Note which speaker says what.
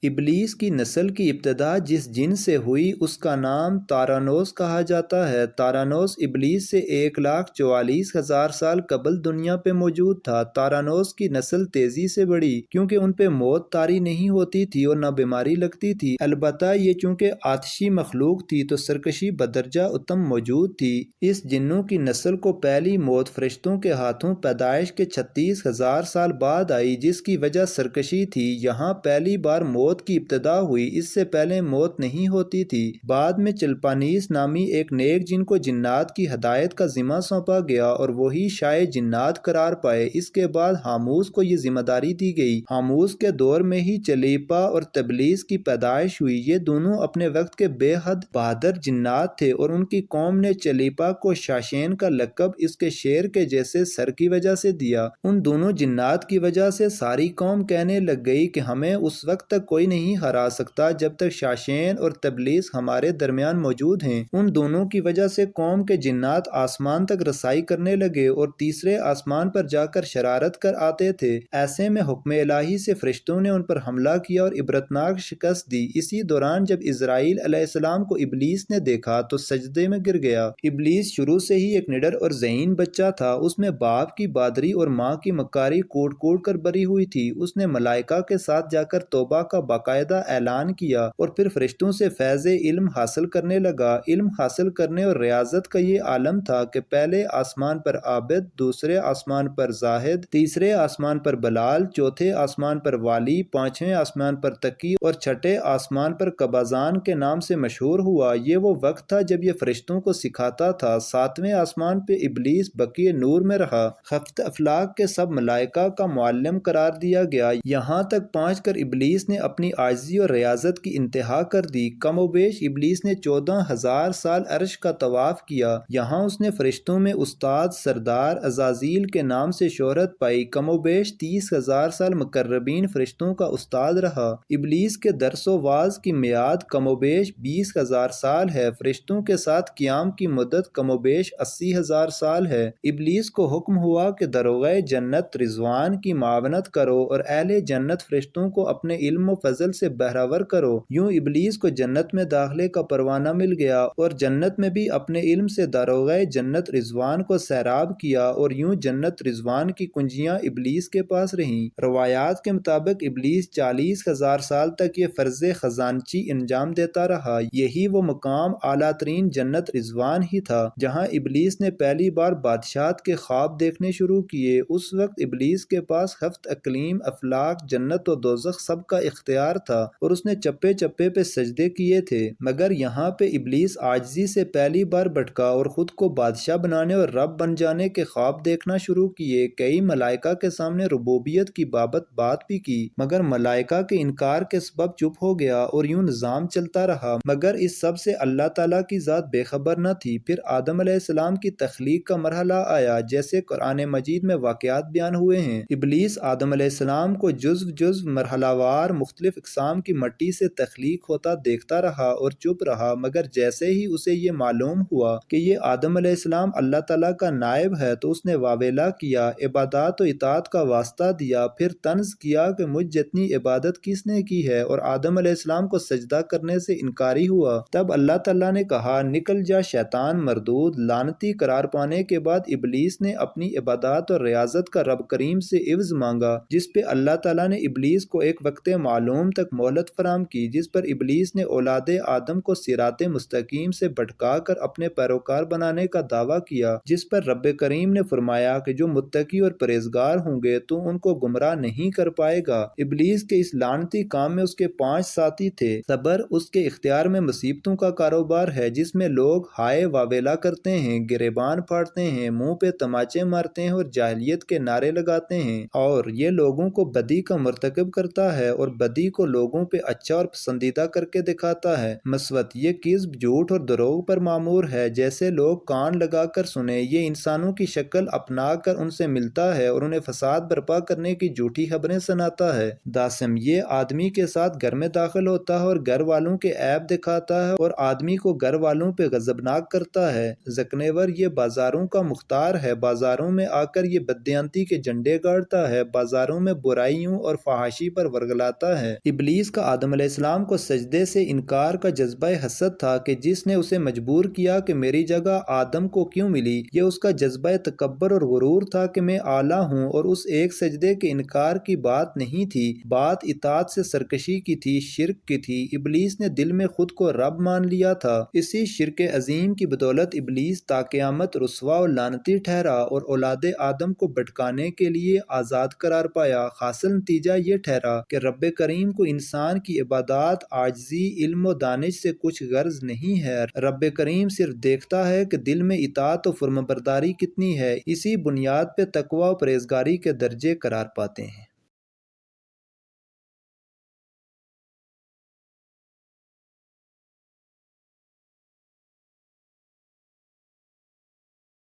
Speaker 1: ابلیس کی نسل کی ابتدا جس جن سے ہوئی اس کا نام تارانوس کہا جاتا ہے۔ تارانوس ابلیس سے 1,44,000 سال قبل دنیا پہ موجود تھا۔ تارانوس کی نسل تیزی سے بڑھی کیونکہ ان پہ موت طاری نہیں ہوتی تھی اور نہ بیماری لگتی تھی، البتہ یہ چونکہ آتشی مخلوق تھی تو سرکشی بدرجہ اتم موجود تھی۔ اس جنوں کی نسل کو پہلی موت فرشتوں کے ہاتھوں پیدائش کے 36,000 سال بعد آئی، جس کی وجہ سرکشی تھی۔ یہاں پہلی بار موت کی ابتدا ہوئی، اس سے پہلے موت نہیں ہوتی تھی۔ بعد میں چلپانیس نامی ایک نیک جن کو جنات کی ہدایت کا ذمہ سونپا گیا اور وہی شاہ جنات قرار پائے۔ اس کے بعد ہاموس کو یہ ذمہ داری دی گئی۔ ہاموس کے دور میں ہی چلیپا اور تبلیس کی پیدائش ہوئی۔ یہ دونوں اپنے وقت کے بے حد بہادر جنات تھے اور ان کی قوم نے چلیپا کو شاشین کا لقب اس کے شیر کے جیسے سر کی وجہ سے دیا۔ ان دونوں جنات کی وجہ سے ساری قوم کہنے لگ گئی کہ ہمیں اس وقت تک کوئی نہیں ہرا سکتا جب تک شاشین اور تبلیس ہمارے درمیان موجود ہیں۔ ان دونوں کی وجہ سے قوم کے جنات آسمان تک رسائی کرنے لگے اور تیسرے آسمان پر جا کر شرارت کر آتے تھے۔ ایسے میں حکم الہی سے فرشتوں نے ان پر حملہ کیا اور عبرتناک شکست دی۔ اسی دوران جب اسرائیل علیہ السلام کو ابلیس نے دیکھا تو سجدے میں گر گیا۔ ابلیس شروع سے ہی ایک نڈر اور ذہین بچہ تھا۔ اس میں باپ کی بہادری اور ماں کی مکاری کوٹ کوٹ کر بری ہوئی تھی۔ اس نے ملائکہ کے ساتھ جا کر توبہ کا باقاعدہ اعلان کیا اور پھر فرشتوں سے فیض علم حاصل کرنے لگا۔ علم حاصل کرنے اور ریاضت کا یہ عالم تھا کہ پہلے آسمان پر عابد، دوسرے آسمان پر زاہد، تیسرے آسمان پر بلال، چوتھے آسمان پر والی، پانچویں آسمان پر تقی اور چھٹے آسمان پر قبازان کے نام سے مشہور ہوا۔ یہ وہ وقت تھا جب یہ فرشتوں کو سکھاتا تھا۔ ساتویں آسمان پہ ابلیس بقیہ نور میں رہا۔ ہفت افلاک کے سب ملائکہ کا معلم قرار دیا گیا۔ یہاں تک پہنچ کر ابلیس نے اپنی عاجزی اور ریاضت کی انتہا کر دی۔ کم و بیش ابلیس نے 14,000 سال عرش کا طواف کیا۔ یہاں اس نے فرشتوں میں استاد، سردار، عزازیل کے نام سے شہرت پائی۔ کم و بیش 30,000 سال مقربین فرشتوں کا استاد رہا۔ ابلیس کے درس و واعظ کی میعاد کم و بیش 20,000 سال ہے۔ فرشتوں کے ساتھ قیام کی مدت کم و بیش 80,000 سال ہے۔ ابلیس کو حکم ہوا کہ دروغے جنت رضوان کی معاونت کرو اور اہل جنت فرشتوں کو اپنے علم و فضل سے بہرور کرو۔ یوں ابلیس کو جنت میں داخلے کا پروانہ مل گیا اور جنت میں بھی اپنے علم سے داروغے جنت رضوان کو سیراب کیا اور یوں جنت رضوان کی کنجیاں ابلیس کے پاس رہیں۔ روایات کے مطابق ابلیس 40,000 سال تک یہ فرض خزانچی انجام دیتا رہا۔ یہی وہ مقام اعلیٰ ترین جنت رضوان ہی تھا جہاں ابلیس نے پہلی بار بادشاہت کے خواب دیکھنے شروع کیے۔ اس وقت ابلیس کے پاس ہفت اقلیم، افلاک، جنت و دوزخ سب کا اختیار تھا اور اس نے چپے چپے پہ سجدے کیے تھے، مگر یہاں پہ ابلیس عاجزی سے پہلی بار بھٹکا اور خود کو بادشاہ بنانے اور رب بن جانے کے خواب دیکھنا شروع کیے۔ کئی ملائکہ کے سامنے ربوبیت کی بابت بات بھی کی، مگر ملائکہ کے انکار کے سبب چپ ہو گیا اور یوں نظام چلتا رہا، مگر اس سب سے اللہ تعالیٰ کی ذات بے خبر نہ تھی۔ پھر آدم علیہ السلام کی تخلیق کا مرحلہ آیا، جیسے قرآن مجید میں واقعات بیان ہوئے ہیں۔ ابلیس آدم علیہ السلام کو جزو جزو مرحلہ وار مختلف اقسام کی مٹی سے تخلیق ہوتا دیکھتا رہا اور چپ رہا، مگر جیسے ہی اسے یہ معلوم ہوا کہ یہ آدم علیہ السلام اللہ تعالیٰ کا نائب ہے تو اس نے واویلا کیا، عبادات و اطاعت کا واسطہ دیا، پھر طنز کیا کہ مجھ جتنی عبادت کس نے کی ہے، اور آدم علیہ السلام کو سجدہ کرنے سے انکاری ہوا۔ تب اللہ تعالیٰ نے کہا، نکل جا شیطان مردود۔ لعنتی قرار پانے کے بعد ابلیس نے اپنی عبادات اور ریاضت کا رب کریم سے عوض مانگا، جس پہ اللہ تعالیٰ نے ابلیس کو ایک وقت معلوم تک مہلت فراہم کی، جس پر ابلیس نے اولاد آدم کو صراط مستقیم سے بھٹکا کر اپنے پیروکار بنانے کا دعویٰ کیا، جس پر رب کریم نے فرمایا کہ جو متقی اور پرہیزگار ہوں گے تو ان کو گمراہ نہیں کر پائے گا۔ ابلیس کے اس لعنتی کام میں اس کے 5 ساتھی تھے۔ صبر اس کے اختیار میں مصیبتوں کا کاروبار ہے، جس میں لوگ ہائے واویلا کرتے ہیں، گریبان پھاڑتے ہیں، منہ پہ تماچے مارتے ہیں اور جاہلیت کے نعرے لگاتے ہیں، اور یہ لوگوں کو بدی کا مرتکب کرتا ہے اور بدی کو لوگوں پہ اچھا اور پسندیدہ کر کے دکھاتا ہے۔ مسوت یہ کذب، جھوٹ اور دروغ پر معمور ہے، جیسے لوگ کان لگا کر سنیں۔ یہ انسانوں کی شکل اپنا کر ان سے ملتا ہے اور انہیں فساد برپا کرنے کی جھوٹی خبریں سناتا ہے۔ داسم یہ آدمی کے ساتھ گھر میں داخل ہوتا ہے اور گھر والوں کے عیب دکھاتا ہے اور آدمی کو گھر والوں پہ غضبناک کرتا ہے۔ زکنیور یہ بازاروں کا مختار ہے، بازاروں میں آ کر یہ بددیانتی کے جھنڈے گاڑتا ہے، بازاروں میں برائیوں اور فحاشی پر ورگلاتا ہے۔ ہے۔ ابلیس کا آدم علیہ السلام کو سجدے سے انکار کا جذبہ حسد تھا کہ جس نے اسے مجبور کیا کہ میری جگہ آدم کو کیوں ملی۔ یہ اس کا جذبہ تکبر اور غرور تھا کہ میں اعلیٰ ہوں، اور اس ایک سجدے کے انکار کی بات نہیں تھی، بات اطاعت سے سرکشی کی تھی، شرک کی تھی۔ ابلیس نے دل میں خود کو رب مان لیا تھا۔ اسی شرک عظیم کی بدولت ابلیس تا قیامت رسوا و لعنتی ٹھہرا اور اولاد آدم کو بھٹکانے کے لیے آزاد قرار پایا۔ حاصل نتیجہ یہ ٹھہرا کہ رب کریم کو انسان کی عبادات، عاجزی، علم و دانش سے کچھ غرض نہیں ہے۔ رب کریم صرف دیکھتا ہے کہ دل میں اطاعت و فرمانبرداری کتنی ہے۔ اسی بنیاد پہ تقوی و پرہیزگاری کے درجے قرار پاتے ہیں۔